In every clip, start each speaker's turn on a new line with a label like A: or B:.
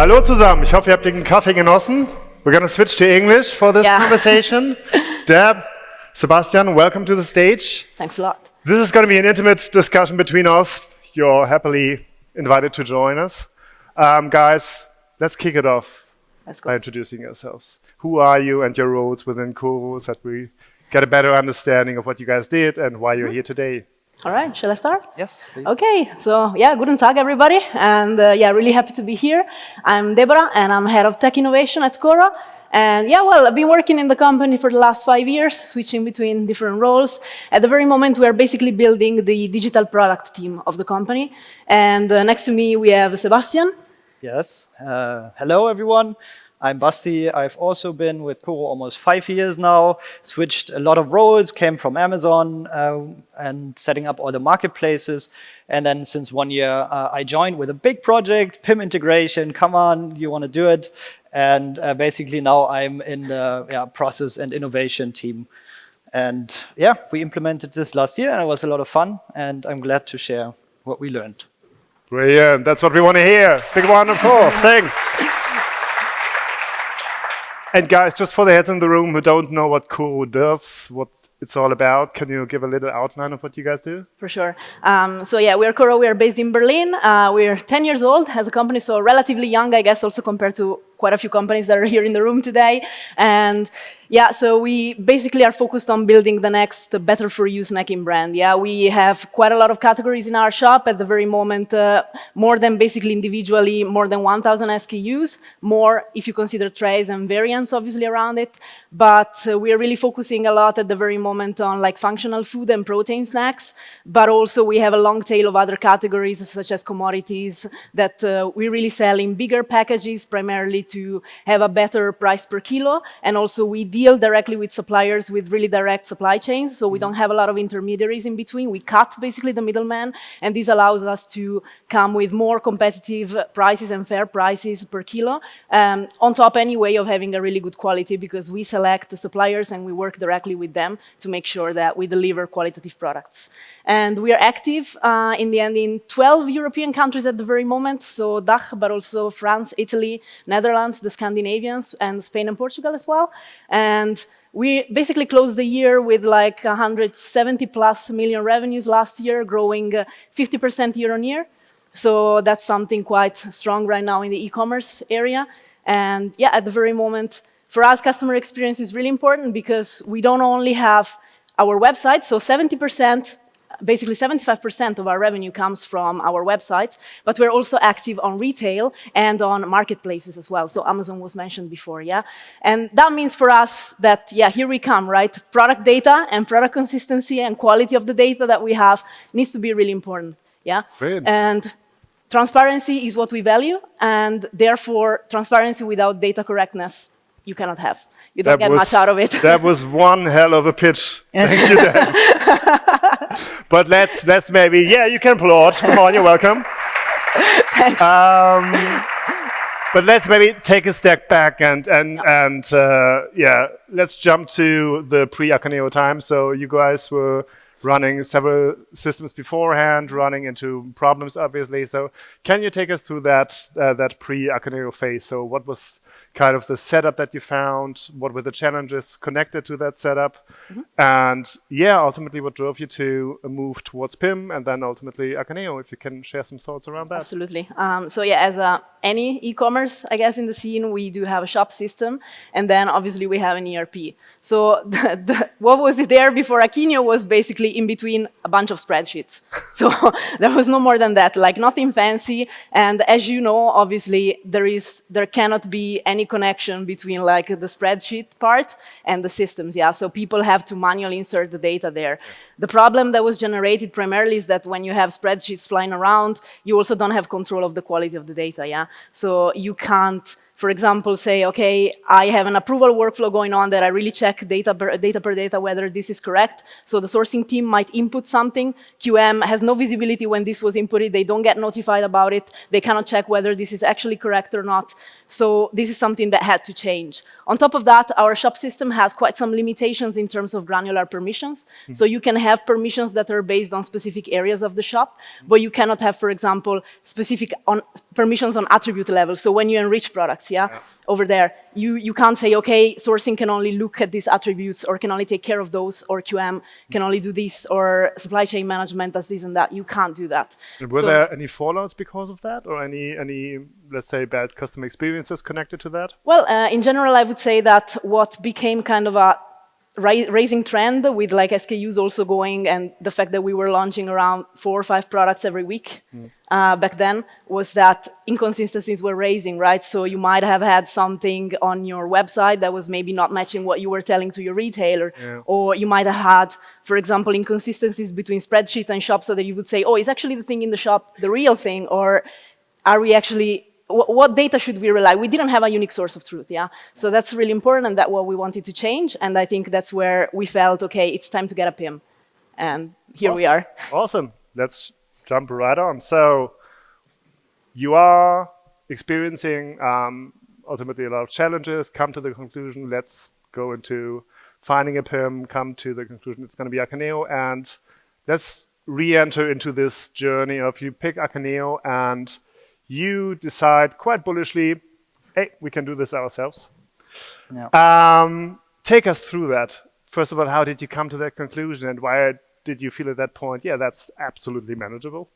A: Hallo zusammen, ich hoffe, ihr habt den Kaffee genossen. We're going to switch to English for this conversation. Deb, Sebastian, welcome to the stage.
B: Thanks a lot.
A: This is going to be an intimate discussion between us. You're happily invited to join us. Guys, let's kick it off by introducing yourselves. Who are you and your roles within KoRo so that we get a better understanding of what you guys did and why you're here today?
B: All right, shall I start?
C: Yes, please.
B: Okay, so guten Tag everybody, and really happy to be here. I'm Deborah, and I'm head of tech innovation at KoRo. And I've been working in the company for the last 5 years, switching between different roles. At the very moment, we are basically building the digital product team of the company. And next to me, we have Sebastian.
C: Yes, hello everyone. I'm Basti. I've also been with KoRo almost 5 years now, switched a lot of roles, came from Amazon and setting up all the marketplaces. And then since 1 year, I joined with a big project, PIM integration. Come on, you want to do it? And basically now I'm in the process and innovation team. And we implemented this last year and it was a lot of fun. And I'm glad to share what we learned.
A: Brilliant, that's what we want to hear. Big round of applause, thanks. And guys, just for the heads in the room who don't know what KoRo does, what it's all about, can you give a little outline of what you guys do?
B: For sure. We're KoRo. We are based in Berlin. We're 10 years old as a company, so relatively young, I guess, also compared to quite a few companies that are here in the room today. And so we basically are focused on building the next better for you snacking brand. We have quite a lot of categories in our shop at the very moment, more than basically individually, more than 1,000 SKUs, more if you consider trays and variants obviously around it. But we are really focusing a lot at the very moment on like functional food and protein snacks, but also we have a long tail of other categories such as commodities that we really sell in bigger packages, primarily to have a better price per kilo. And also we deal directly with suppliers with really direct supply chains, so we don't have a lot of intermediaries in between. We cut basically the middleman, and this allows us to come with more competitive prices and fair prices per kilo. On top anyway of having a really good quality, because we select the suppliers and we work directly with them to make sure that we deliver qualitative products. And we are active in the end in 12 European countries at the very moment, so DACH, but also France, Italy, Netherlands, the Scandinavians, and Spain and Portugal as well. And we basically closed the year with like 170 plus million revenues last year, growing 50% year on year. So that's something quite strong right now in the e-commerce area. And at the very moment, for us, customer experience is really important because we don't only have our website, so 70%, basically 75% of our revenue comes from our website, but we're also active on retail and on marketplaces as well. So Amazon was mentioned before, And that means for us that, here we come, right? Product data and product consistency and quality of the data that we have needs to be really important,
A: Brilliant.
B: And transparency is what we value, and therefore transparency without data correctness you cannot have. You don't get much out of it.
A: That was one hell of a pitch. Thank you, Dan. But let's maybe, you can applaud. Come on, you're welcome.
B: Thanks.
A: But let's maybe take a step back and let's jump to the pre-Akeneo time. So you guys were running several systems beforehand, running into problems, obviously. So can you take us through that pre-Akeneo phase? So what was kind of the setup that you found? What were the challenges connected to that setup? And ultimately what drove you to move towards PIM and then ultimately Akeneo, if you can share some thoughts around that.
B: Absolutely. As any e-commerce, I guess, in the scene, we do have a shop system, and then obviously we have an ERP. So what was there before Akeneo was basically in between a bunch of spreadsheets. So there was no more than that, like nothing fancy. And as you know, obviously there cannot be any connection between like the spreadsheet part and the systems. So people have to manually insert the data there. The problem that was generated primarily is that when you have spreadsheets flying around, you also don't have control of the quality of the data. So you can't for example, say, okay, I have an approval workflow going on that I really check data per data whether this is correct. So the sourcing team might input something. QM has no visibility when this was inputted. They don't get notified about it. They cannot check whether this is actually correct or not. So this is something that had to change. On top of that, our shop system has quite some limitations in terms of granular permissions. So you can have permissions that are based on specific areas of the shop, but you cannot have, for example, specific permissions on attribute level. So when you enrich products, over there, you can't say, okay, sourcing can only look at these attributes or can only take care of those, or QM can only do this, or supply chain management does this and that. You can't do that.
A: And were there any fallouts because of that, or any, let's say, bad customer experiences connected to that?
B: Well, in general, I would say that what became kind of a rising trend with like SKUs also going, and the fact that we were launching around 4 or 5 products every week back then, was that inconsistencies were raising, right? So you might have had something on your website that was maybe not matching what you were telling to your retailer, or you might have had, for example, inconsistencies between spreadsheet and shop, so that you would say, oh, is actually the thing in the shop the real thing, or are we actually, what data should we rely? We didn't have a unique source of truth, So that's really important, and that's what we wanted to change. And I think that's where we felt, okay, it's time to get a PIM. And here we are.
A: Awesome. Let's jump right on. So you are experiencing ultimately a lot of challenges, come to the conclusion, let's go into finding a PIM, come to the conclusion it's going to be Akeneo, and let's re-enter into this journey of you pick Akeneo and you decide quite bullishly, hey, we can do this ourselves. Take us through that. First of all, how did you come to that conclusion, and why did you feel at that point, yeah, that's absolutely manageable?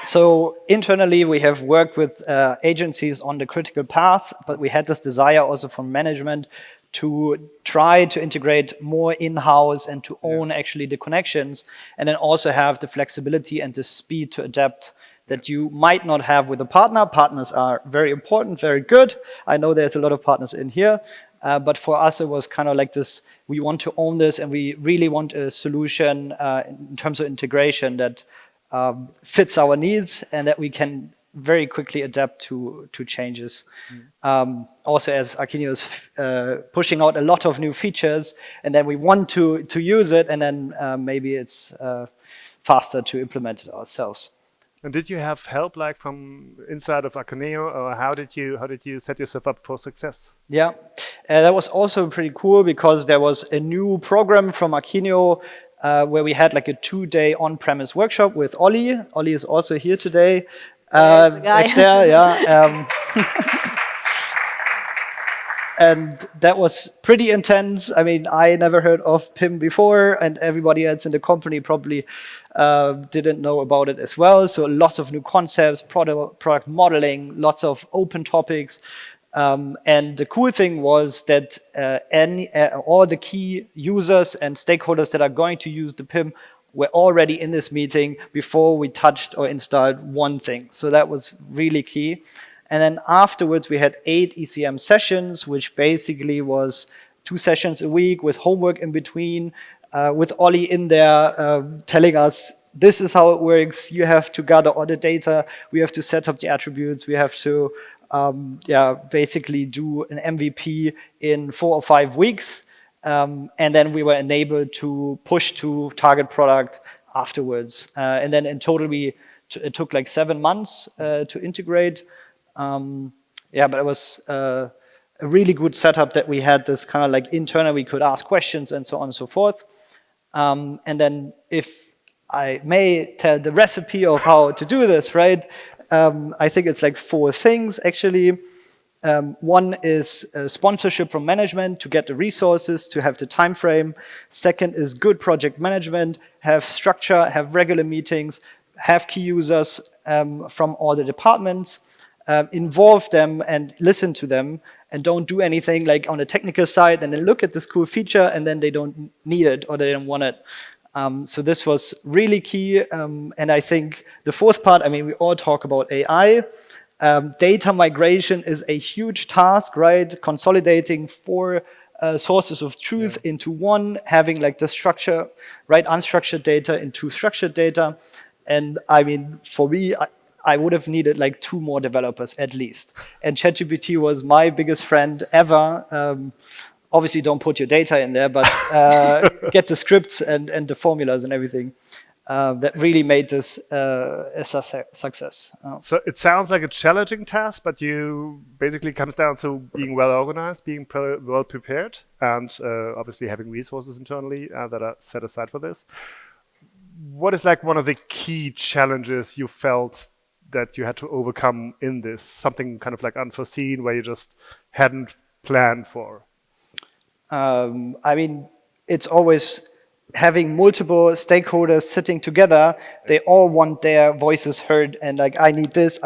C: So internally, we have worked with agencies on the critical path, but we had this desire also from management to try to integrate more in-house and to own actually the connections, and then also have the flexibility and the speed to adapt that you might not have with a partner. Partners are very important, very good. I know there's a lot of partners in here, but for us it was kind of like this, we want to own this, and we really want a solution in terms of integration that fits our needs and that we can very quickly adapt to changes. Also, as Akeneo is pushing out a lot of new features, and then we want to use it, and then maybe it's faster to implement it ourselves.
A: And did you have help, like from inside of Akeneo, or how did you set yourself up for success?
C: Yeah, that was also pretty cool, because there was a new program from Akeneo where we had like a 2-day on-premise workshop with Ollie. Ollie is also here today.
B: The guy.
C: Back there, and that was pretty intense. I mean, I never heard of PIM before, and everybody else in the company probably didn't know about it as well. So lots of new concepts, product modeling, lots of open topics. And the cool thing was that all the key users and stakeholders that are going to use the PIM were already in this meeting before we touched or installed one thing. So that was really key. And then afterwards, we had 8 ECM sessions, which basically was 2 sessions a week with homework in between, with Ollie in there telling us, this is how it works. You have to gather all the data. We have to set up the attributes. We have to basically do an MVP in 4 or 5 weeks. And then we were enabled to push to target product afterwards. And then in total, it took like 7 months to integrate. But it was a really good setup that we had this kind of like internal, we could ask questions and so on and so forth. And then if I may tell the recipe of how to do this, right? I think it's like 4 things actually. One is sponsorship from management to get the resources, to have the time frame. Second is good project management, have structure, have regular meetings, have key users from all the departments, involve them and listen to them, and don't do anything like on the technical side and then look at this cool feature and then they don't need it or they don't want it. So this was really key. And I think the 4th part, I mean, we all talk about AI. Data migration is a huge task, right? Consolidating 4 sources of truth into one, having like the structure, right? Unstructured data into structured data. And I mean, for me, I would have needed like 2 more developers at least. And ChatGPT was my biggest friend ever. Obviously, don't put your data in there, but get the scripts and the formulas and everything. That really made this a success.
A: So it sounds like a challenging task, but you basically comes down to being well organized, being well prepared, and obviously having resources internally that are set aside for this. What is like one of the key challenges you felt that you had to overcome in this? Something kind of like unforeseen where you just hadn't planned for?
C: I mean, it's always having multiple stakeholders sitting together. They all want their voices heard and like, I need this,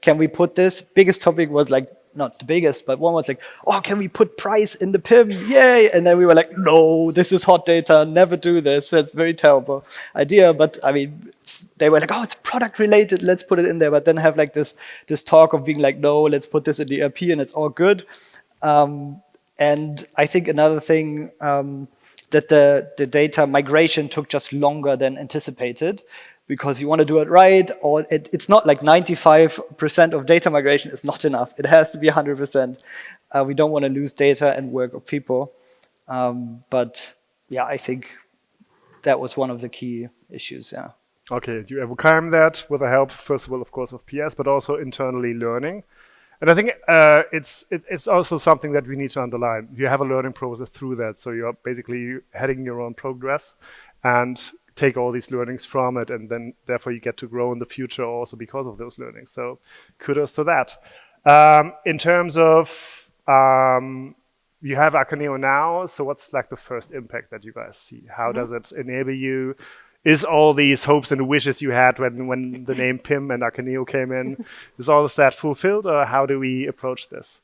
C: can we put this? Biggest topic was like, not the biggest, but one was like, oh, can we put price in the PIM? Yay! And then we were like, no, this is hot data, never do this. That's a very terrible idea. But I mean, they were like, oh, it's product related, let's put it in there. But then have like this talk of being like, no, let's put this in the ERP and it's all good. And I think another thing, that the data migration took just longer than anticipated, because you want to do it right, or it's not like 95% of data migration is not enough. It has to be 100%. We don't want to lose data and work of people. But yeah, I think that was one of the key issues, yeah.
A: Okay, you overcame that with the help, first of all, of course, of PS, but also internally learning. And I think it's also something that we need to underline. You have a learning process through that, so you're basically heading your own progress and take all these learnings from it, and then therefore you get to grow in the future also because of those learnings. So kudos to that. In terms of, you have Akeneo now, so what's like the first impact that you guys see? How does it enable you? Is all these hopes and wishes you had when the name PIM and Akeneo came in, is all of that fulfilled, or how do we approach this?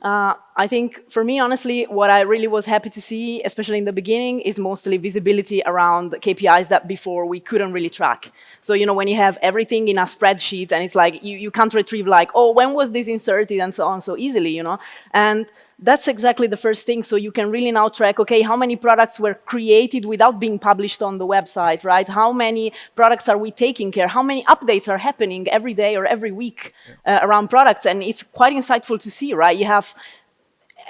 B: I think for me, honestly, what I really was happy to see, especially in the beginning, is mostly visibility around KPIs that before we couldn't really track. So, you know, when you have everything in a spreadsheet and it's like, you can't retrieve like, oh, when was this inserted and so on so easily, you know? And that's exactly the first thing. So you can really now track, okay, how many products were created without being published on the website, right? How many products are we taking care? How many updates are happening every day or every week around products? And it's quite insightful to see, right? You have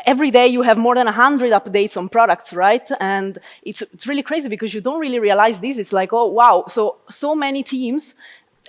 B: every day you have more than 100 updates on products, right? And it's really crazy because you don't really realize this. It's like, oh, wow, so many teams,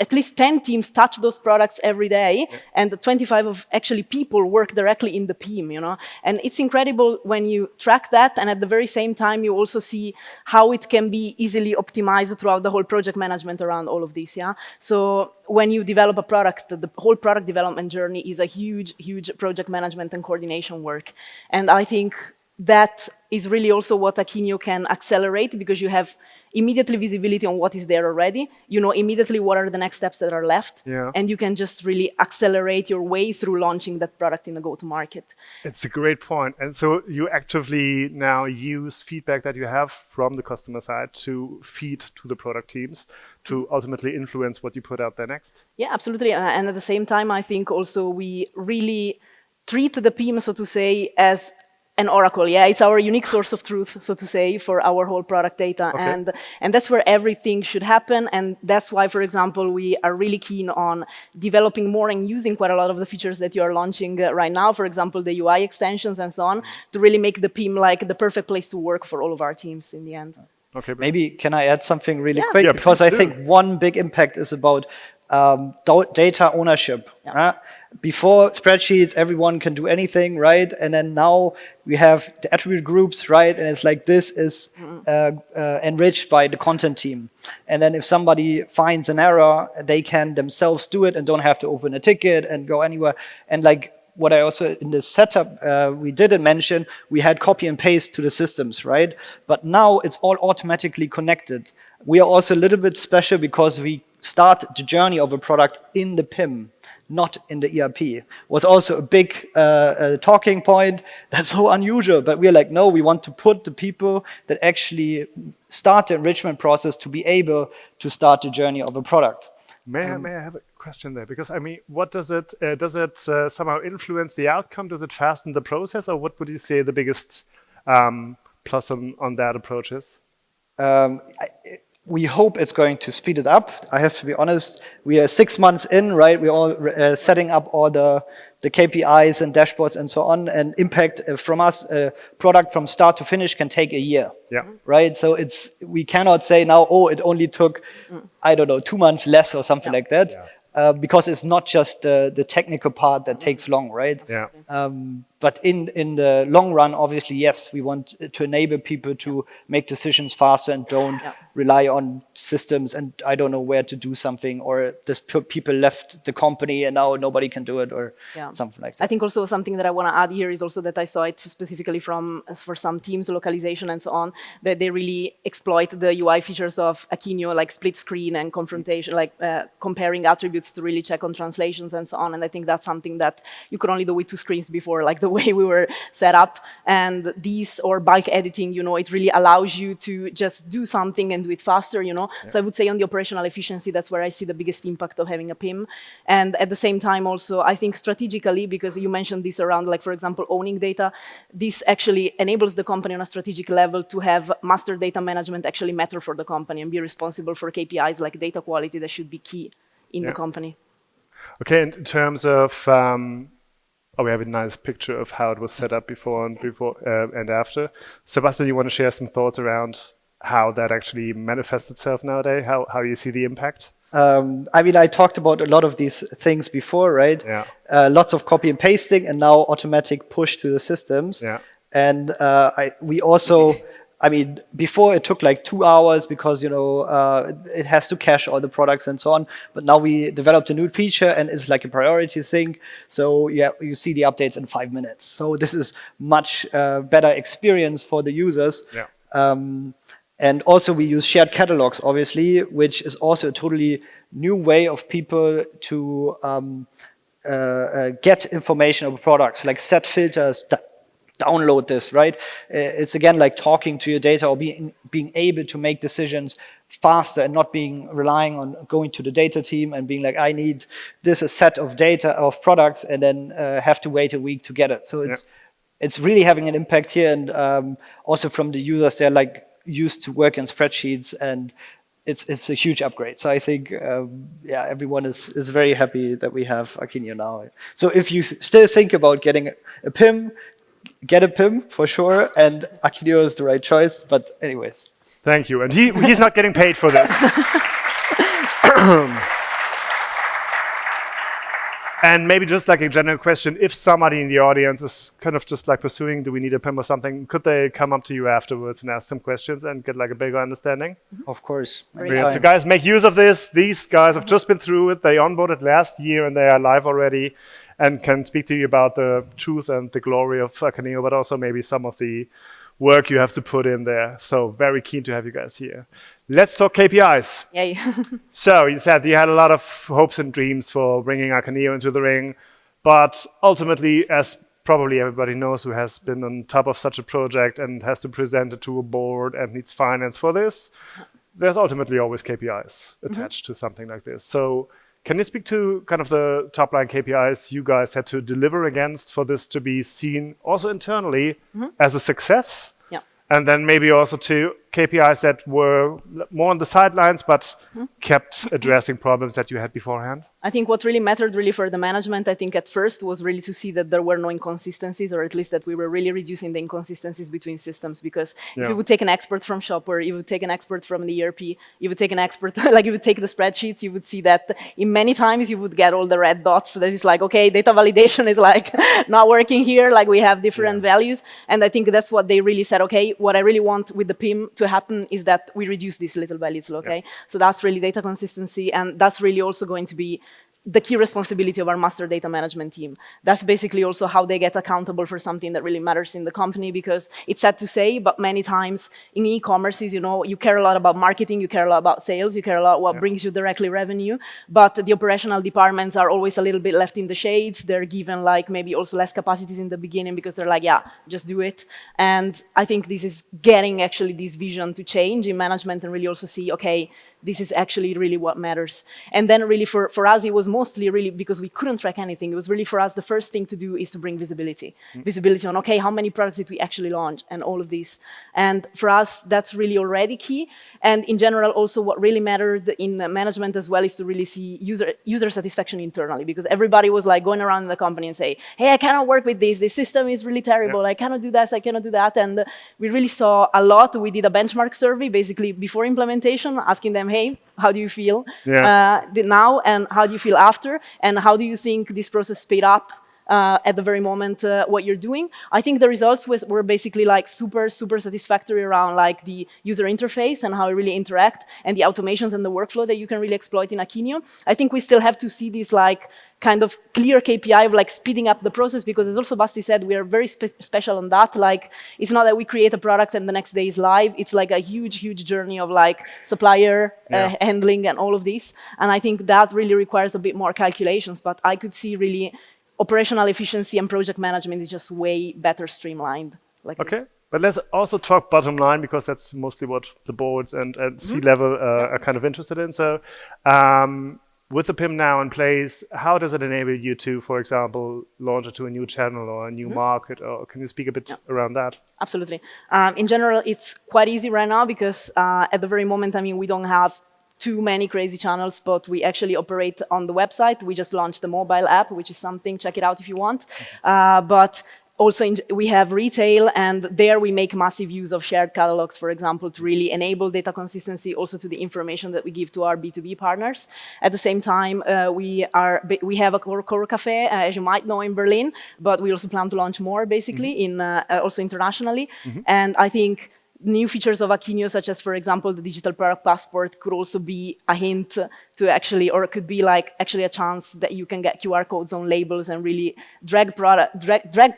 B: at least 10 teams touch those products every day, and 25 of actually people work directly in the PIM, you know? And it's incredible when you track that, and at the very same time, you also see how it can be easily optimized throughout the whole project management around all of this, yeah? So when you develop a product, the whole product development journey is a huge, huge project management and coordination work. And I think that is really also what Akeneo can accelerate, because you have immediately visibility on what is there already. You know immediately what are the next steps that are left, and you can just really accelerate your way through launching that product in the go-to-market.
A: It's a great point. And so you actively now use feedback that you have from the customer side to feed to the product teams to ultimately influence what you put out there next?
B: Yeah, absolutely. And at the same time, I think also we really treat the PIM, so to say, as an oracle. Yeah, it's our unique source of truth, so to say, for our whole product data. Okay. And that's where everything should happen. And that's why, for example, we are really keen on developing more and using quite a lot of the features that you are launching right now, for example, the UI extensions and so on, to really make the PIM like the perfect place to work for all of our teams in the end.
C: Okay, maybe can I add something really quick? Yeah, because I think one big impact is about data ownership. Before spreadsheets, everyone can do anything, right? And then now we have the attribute groups, right? And it's like this is enriched by the content team. And then if somebody finds an error, they can themselves do it and don't have to open a ticket and go anywhere. And like what I also in the setup we didn't mention, we had copy and paste to the systems, right? But now it's all automatically connected. We are also a little bit special because we start the journey of a product in the PIM, not in the ERP. Was also a big talking point. That's so unusual, but we're like, no, we want to put the people that actually start the enrichment process to be able to start the journey of a product.
A: May I have a question there? Because I mean, what does it somehow influence the outcome? Does it fasten the process, or what would you say the biggest plus on that approach is?
C: we hope it's going to speed it up. I have to be honest, we are 6 months in, right? We're all setting up all the KPIs and dashboards and so on, and impact from us, a product from start to finish can take a year, right? So we cannot say now, oh, it only took, I don't know, 2 months less or something like that, because it's not just the technical part that takes long, right? But in the long run, obviously, yes, we want to enable people to make decisions faster and don't rely on systems and I don't know where to do something, or this people left the company and now nobody can do it, or something like that.
B: I think also something that I want to add here is also that I saw it specifically for some teams, localization and so on, that they really exploit the UI features of Akeneo, like split screen and confrontation, like comparing attributes to really check on translations and so on. And I think that's something that you could only do with 2 screens before, like the way we were set up. And these, or bulk editing, you know, it really allows you to just do something and do it faster, you know. So I would say on the operational efficiency, that's where I see the biggest impact of having a PIM. And at the same time also, I think strategically, because you mentioned this around, like, for example, owning data, this actually enables the company on a strategic level to have master data management actually matter for the company and be responsible for KPIs like data quality that should be key in the company.
A: Okay, in terms of, we have a nice picture of how it was set up before and after. Sebastian, you want to share some thoughts around how that actually manifests itself nowadays, how you see the impact?
C: I mean, I talked about a lot of these things before, right? Lots of copy and pasting, and now automatic push to the systems. And we also, I mean, before it took like 2 hours because, you know, it has to cache all the products and so on. But now we developed a new feature and it's like a priority thing. So yeah, you see the updates in 5 minutes. So this is much better experience for the users. And also we use shared catalogs, obviously, which is also a totally new way of people to get information about products, like set filters, download this, right? It's again like talking to your data, or being able to make decisions faster and not relying on going to the data team and being like, I need this a set of data of products and then have to wait a week to get it. So it's really having an impact here, and also from the users, they're like used to work in spreadsheets, and it's a huge upgrade. So I think, everyone is very happy that we have Akeneo now. So if you still think about getting a PIM, get a PIM for sure, and Akeneo is the right choice. But anyways.
A: Thank you. And he's not getting paid for this. And maybe just like a general question, if somebody in the audience is kind of just like pursuing, do we need a PIM or something, could they come up to you afterwards and ask some questions and get like a bigger understanding?
C: Of course.
A: So guys, make use of this. These guys have just been through it. They onboarded last year and they are live already and can speak to you about the truth and the glory of Akeneo, but also maybe some of the work you have to put in there. So very keen to have you guys here. Let's talk KPIs.
B: Yay.
A: So you said you had a lot of hopes and dreams for bringing Akeneo into the ring, but ultimately, as probably everybody knows who has been on top of such a project and has to present it to a board and needs finance for this, there's ultimately always KPIs attached to something like this. So can you speak to kind of the top line KPIs you guys had to deliver against for this to be seen also internally as a success? And then maybe also to KPIs that were more on the sidelines, but kept addressing problems that you had beforehand?
B: I think what really mattered really for the management, I think at first, was really to see that there were no inconsistencies, or at least that we were really reducing the inconsistencies between systems. Because if you would take an expert from Shopper, you would take an expert from the ERP, you would take an expert, like you would take the spreadsheets, you would see that in many times you would get all the red dots that is like, okay, data validation is like not working here, like we have different values. And I think that's what they really said, okay, what I really want with the PIM to happen is that we reduce this little by little, okay? So that's really data consistency, and that's really also going to be the key responsibility of our master data management team. That's basically also how they get accountable for something that really matters in the company, because it's sad to say, but many times in e-commerces, you know, you care a lot about marketing, you care a lot about sales, you care a lot what brings you directly revenue, but the operational departments are always a little bit left in the shades. They're given like maybe also less capacities in the beginning because they're like, yeah, just do it. And I think this is getting actually this vision to change in management and really also see, okay, this is actually really what matters. And then really for us, it was mostly really because we couldn't track anything. It was really for us, the first thing to do is to bring visibility. Visibility on, okay, how many products did we actually launch and all of this. And for us, that's really already key. And in general, also what really mattered in management as well is to really see user satisfaction internally, because everybody was like going around the company and say, hey, I cannot work with this system is really terrible, I cannot do this, I cannot do that. And we really saw a lot. We did a benchmark survey basically before implementation, asking them, hey, how do you feel now, and how do you feel after, and how do you think this process speed up at the very moment what you're doing. I think the results were basically like super satisfactory around like the user interface and how it really interact, and the automations and the workflow that you can really exploit in Akeneo. I think we still have to see this like kind of clear KPI of like speeding up the process, because as also Basti said, we are very special on that. Like, it's not that we create a product and the next day is live. It's like a huge journey of like supplier handling and all of this. And I think that really requires a bit more calculations, but I could see really operational efficiency and project management is just way better streamlined. Like this.
A: But let's also talk bottom line, because that's mostly what the boards and C-level are kind of interested in. So with the PIM now in place, how does it enable you to, for example, launch it to a new channel or a new market? Or can you speak a bit around that?
B: Absolutely. In general, it's quite easy right now, because at the very moment, I mean, we don't have too many crazy channels, but we actually operate on the website. We just launched the mobile app, which is something, check it out if you want. But also we have retail, and there we make massive use of shared catalogs, for example, to really enable data consistency also to the information that we give to our B2B partners. At the same time, we have a KoRo cafe, as you might know, in Berlin, but we also plan to launch more basically in also internationally. And I think new features of Akeneo, such as, for example, the digital product passport, could also be a hint to actually, or it could be like actually a chance that you can get QR codes on labels and really drag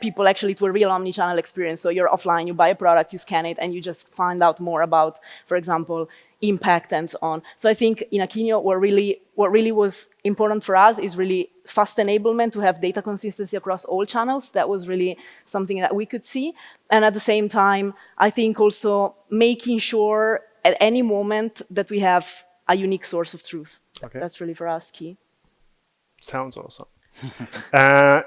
B: people actually to a real omni-channel experience. So you're offline, you buy a product, you scan it, and you just find out more about, for example, impact and so on. So I think in Akeneo, what really was important for us is really fast enablement to have data consistency across all channels. That was really something that we could see. And at the same time, I think also making sure at any moment that we have a unique source of truth. That's really for us key.
A: Sounds awesome.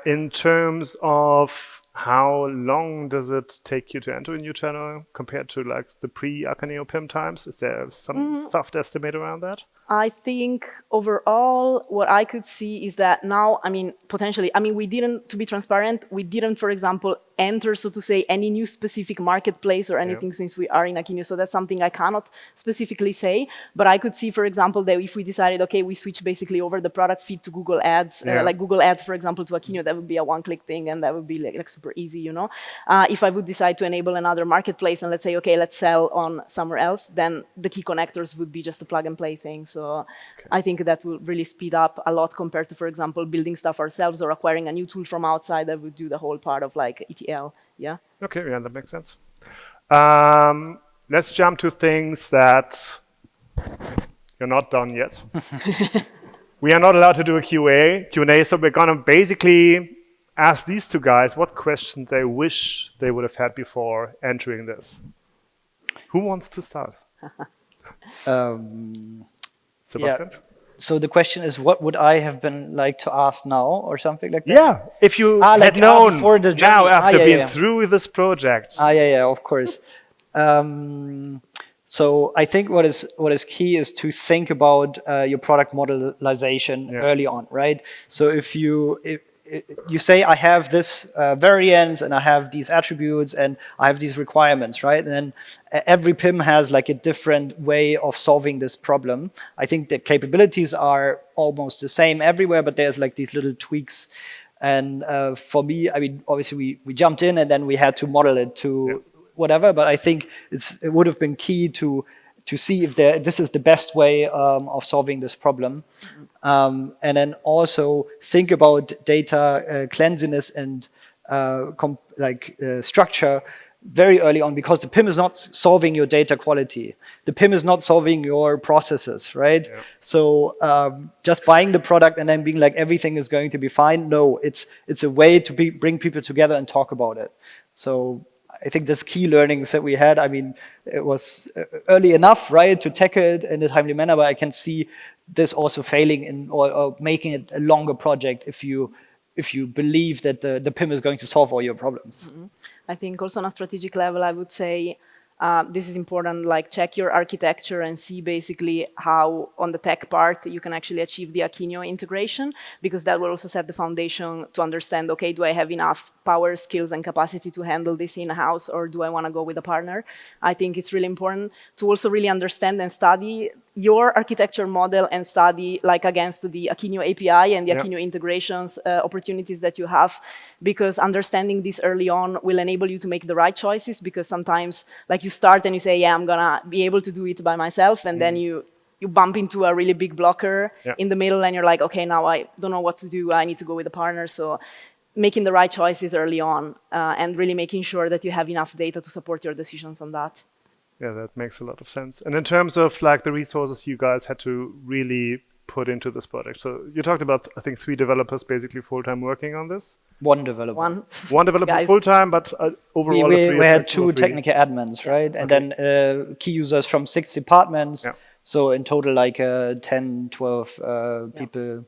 A: In terms of how long does it take you to enter a new channel compared to like the pre-Akeneo PIM times? Is there some soft estimate around that?
B: I think overall, what I could see is that now, I mean, potentially, I mean, we didn't, to be transparent, we didn't, for example, enter, so to say, any new specific marketplace or anything since we are in Akeneo. So that's something I cannot specifically say. But I could see, for example, that if we decided, okay, we switch basically over the product feed to Google Ads, like Google Ads, for example, to Akeneo, that would be a one-click thing, and that would be like super easy, you know. If I would decide to enable another marketplace and let's say, okay, let's sell on somewhere else, then the key connectors would be just a plug-and-play thing. So I think that will really speed up a lot compared to, for example, building stuff ourselves or acquiring a new tool from outside that would do the whole part of like ETL. Yeah.
A: Okay, yeah, that makes sense. Let's jump to things that you're not done yet. We are not allowed to do a Q&A, so we're gonna basically ask these two guys what questions they wish they would have had before entering this. Who wants to start? Sebastian?
C: Yeah. So the question is, what would I have been like to ask now, or something like that?
A: Yeah, if you had known
C: before the journey.
A: now after being through this project.
C: Yeah, of course. So I think what is key is to think about your product modelization early on, right? So if you say, I have this variance and I have these attributes and I have these requirements, right? And then every PIM has like a different way of solving this problem. I think the capabilities are almost the same everywhere, but there's like these little tweaks. And for me, I mean, obviously we jumped in and then we had to model it to whatever, but I think it would have been key to see if this is the best way of solving this problem. And then also think about data cleanliness and structure very early on, because the PIM is not solving your data quality. The PIM is not solving your processes, right? Yeah. So just buying the product and then being like, everything is going to be fine. No, it's a way to bring people together and talk about it. So I think there's key learnings that we had. I mean, it was early enough, right, to tackle it in a timely manner, but I can see this also failing in or making it a longer project if you believe that the PIM is going to solve all your problems.
B: I think also on a strategic level, I would say this is important, like check your architecture and see basically how on the tech part you can actually achieve the Akeneo integration, because that will also set the foundation to understand, okay, do I have enough power, skills, and capacity to handle this in-house, or do I want to go with a partner? I think it's really important to also really understand and study your architecture model and study like against the Akeneo API and the Akeneo integrations opportunities that you have, because understanding this early on will enable you to make the right choices, because sometimes like you start and you say, yeah, I'm gonna be able to do it by myself, and then you bump into a really big blocker in the middle and you're like, okay, now I don't know what to do, I need to go with a partner. So making the right choices early on and really making sure that you have enough data to support your decisions on that.
A: Yeah, that makes a lot of sense. And in terms of like the resources you guys had to really put into this project. So you talked about, I think, 3 developers basically full-time working on this?
C: One developer.
A: One developer full-time, but overall
C: we had 2 technical admins, right? And then key users from 6 departments. Yeah. So in total, like 10, 12 people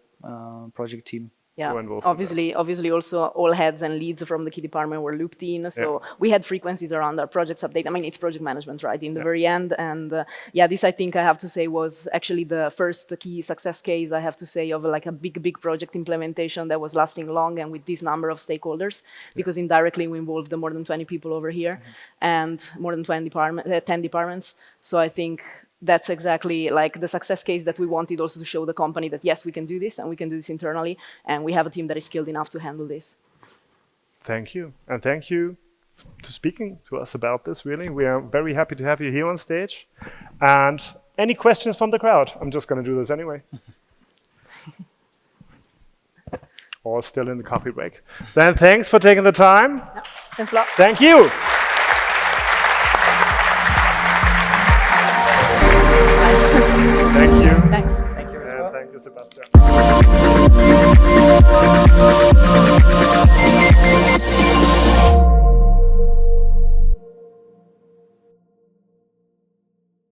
C: project team.
B: Yeah, obviously also all heads and leads from the key department were looped in. So we had frequencies around our projects update. I mean, it's project management, right, in the very end. And yeah, this I think I have to say was actually the first key success case, I have to say, of like a big project implementation that was lasting long and with this number of stakeholders, because indirectly we involved more than 20 people over here and more than 10 departments. So I think that's exactly like the success case that we wanted also to show the company that yes, we can do this and we can do this internally, and we have a team that is skilled enough to handle this.
A: Thank you. And thank you to speaking to us about this, really. We are very happy to have you here on stage. And any questions from the crowd? I'm just going to do this anyway. All still in the coffee break. Then thanks for taking the time.
B: Yeah, thanks a lot.
A: Thank you. Thank you.
B: Thanks.
C: Thank you as well.
A: Thank you, Sebastian.